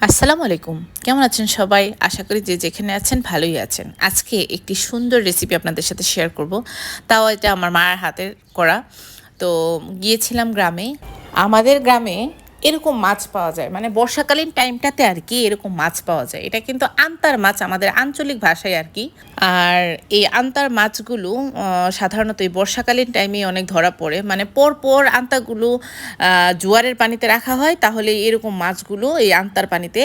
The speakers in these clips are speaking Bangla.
আসসালামু আলাইকুম। কেমন আছেন সবাই? আশা করি যে যেখানে আছেন ভালোই আছেন। আজকে একটি সুন্দর রেসিপি আপনাদের সাথে শেয়ার করব। তাও এটা আমার মায়ের হাতের করা। তো গিয়েছিলাম গ্রামে। আমাদের গ্রামে এরকম মাছ পাওয়া যায়। মানে বর্ষাকালীন টাইমটাতে আরকি এরকম মাছ পাওয়া যায়। এটা কিন্তু আন্তার মাছ আমাদের আঞ্চলিক ভাষায় আরকি। আর এই আন্তার মাছগুলো সাধারণত এই বর্ষাকালীন টাইমে অনেক ধরা পড়ে। মানে পরপর আন্তাগুলো জোয়ারের পানিতে রাখা হয়, তাহলে এরকম মাছগুলো এই আন্তার পানিতে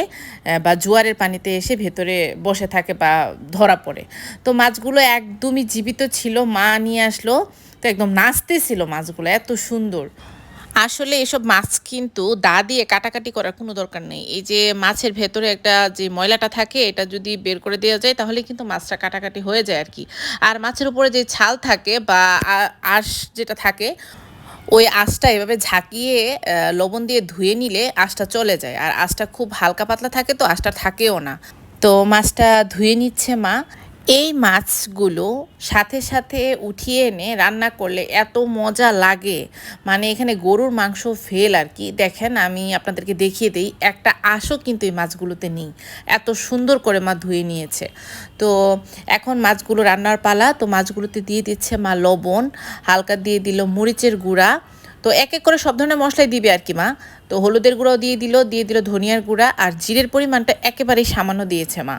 বা জোয়ারের পানিতে এসে ভেতরে বসে থাকে বা ধরা পড়ে। তো মাছগুলো একদমই জীবিত ছিল। মা নিয়ে আসলো। তো একদম নাচতেছিল মাছগুলো, এত সুন্দর। আসলে এসব মাছ কিন্তু দা দিয়ে কাটাকাটি করার কোনো দরকার নেই। এই যে মাছের ভেতরে একটা যে ময়লাটা থাকে, এটা যদি বের করে দেওয়া যায় তাহলে কিন্তু মাছটা কাটাকাটি হয়ে যায় আরকি। আর মাছের উপরে যে ছাল থাকে বা আঁশ যেটা থাকে, ওই আঁশটা এভাবে ঝাঁকিয়ে লবণ দিয়ে ধুয়ে নিলে আঁশটা চলে যায়। আর আঁশটা খুব হালকা পাতলা থাকে, তো আঁশটা থাকেও না। তো মাছটা ধুয়ে নিচ্ছে মা। এই মাছগুলো সাথে সাথে উঠিয়ে এনে রান্না করলে এত মজা লাগে। মানে এখানে গরুর মাংস ফেল আর কি। দেখেন, আমি আপনাদেরকে দেখিয়ে দিই, একটা আঁশও কিন্তু এই মাছগুলোতে নেই। এত সুন্দর করে মা ধুয়ে নিয়েছে। তো এখন মাছগুলো রান্নার পালা। তো মাছগুলোতে দিয়ে দিচ্ছে মা লবণ, হালকা দিয়ে দিল মরিচের গুঁড়া। তো এক এক করে সব ধরনের মশলাই দিবে আর কি মা। তো হলুদের গুঁড়াও দিয়ে দিল ধনিয়ার গুঁড়া, আর জিরের পরিমাণটা একেবারেই সামান্য দিয়েছে মা।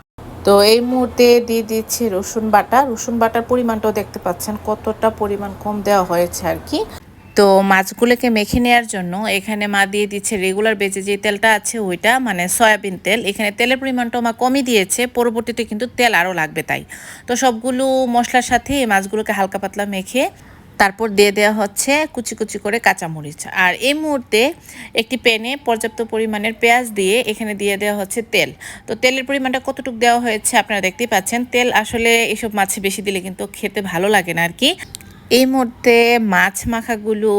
তো এই মুহূর্তে দিয়ে দিচ্ছি রসুন বাটা। রসুন বাটার পরিমাণটাও দেখতে পাচ্ছেন কতটা পরিমাণ কম দেওয়া হয়েছে আর কি। তো মাছগুলোকে মেখে নেওয়ার জন্য এখানে মা দিয়ে দিচ্ছে রেগুলার বেজে যে তেলটা আছে ওইটা, মানে সয়াবিন তেল। এখানে তেলের পরিমাণটাও মা কমই দিয়েছে, পরবর্তীতে কিন্তু তেল আরও লাগবে তাই। তো সবগুলো মশলার সাথে এই মাছগুলোকে হালকা পাতলা মেখে তারপর দিয়ে দেওয়া হচ্ছে কুচি কুচি করে কাঁচামরিচ। আর এই মুহূর্তে একটি প্যানে পর্যাপ্ত পরিমাণের পেঁয়াজ দিয়ে এখানে দিয়ে দেওয়া হচ্ছে তেল। তো তেলের পরিমাণটা কতটুকু দেওয়া হয়েছে আপনারা দেখতেই পাচ্ছেন। তেল আসলে এসব মাছে বেশি দিলে কিন্তু খেতে ভালো লাগে না আর কি। এই মুহূর্তে মাছ মাখাগুলো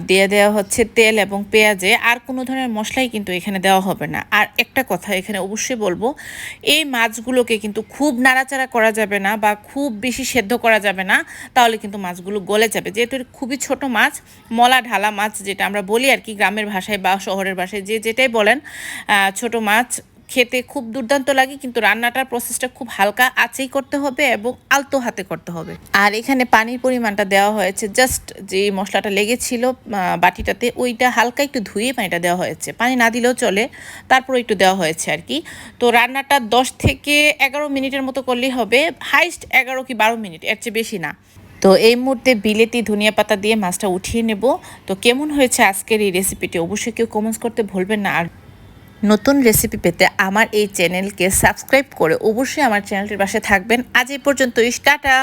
দিয়ে দেওয়া হচ্ছে তেল এবং পেঁয়াজে। আর কোনো ধরনের মশলাই কিন্তু এখানে দেওয়া হবে না। আর একটা কথা এখানে অবশ্যই বলবো, এই মাছগুলোকে কিন্তু খুব নাড়াচাড়া করা যাবে না বা খুব বেশি সেদ্ধ করা যাবে না, তাহলে কিন্তু মাছগুলো গলে যাবে। যেহেতু খুবই ছোট মাছ, মলা ঢালা মাছ যেটা আমরা বলি আর কি গ্রামের ভাষায় বা শহরের ভাষায়, যে যেটাই বলেন, ছোট মাছ খেতে খুব দুর্দান্ত লাগে, কিন্তু রান্নাটার প্রসেসটা খুব হালকা আঁচেই করতে হবে এবং আলতো হাতে করতে হবে। আর এখানে পানির পরিমাণটা দেওয়া হয়েছে জাস্ট যে মশলাটা লেগেছিল বাটিটাতে, ওইটা হালকা একটু ধুয়ে পানিটা দেওয়া হয়েছে। পানি না দিলেও চলে, তারপর একটু দেওয়া হয়েছে আর কি। তো রান্নাটা 10 থেকে 11 মিনিটের মতো করলেই হবে, হাইস্ট 11 কি 12 মিনিট, এর চেয়ে বেশি না। তো এই মুহূর্তে বিলেতি ধনিয়া পাতা দিয়ে মাছটা উঠিয়ে নেব। তো কেমন হয়েছে আজকের এই রেসিপিটি অবশ্যই কেউ কমেন্টস করতে ভুলবেন না। আর নতুন রেসিপি পেতে আমার এই চ্যানেলকে সাবস্ক্রাইব করে অবশ্যই আমার চ্যানেলটির পাশে থাকবেন। আজ এই পর্যন্তই, টাটা।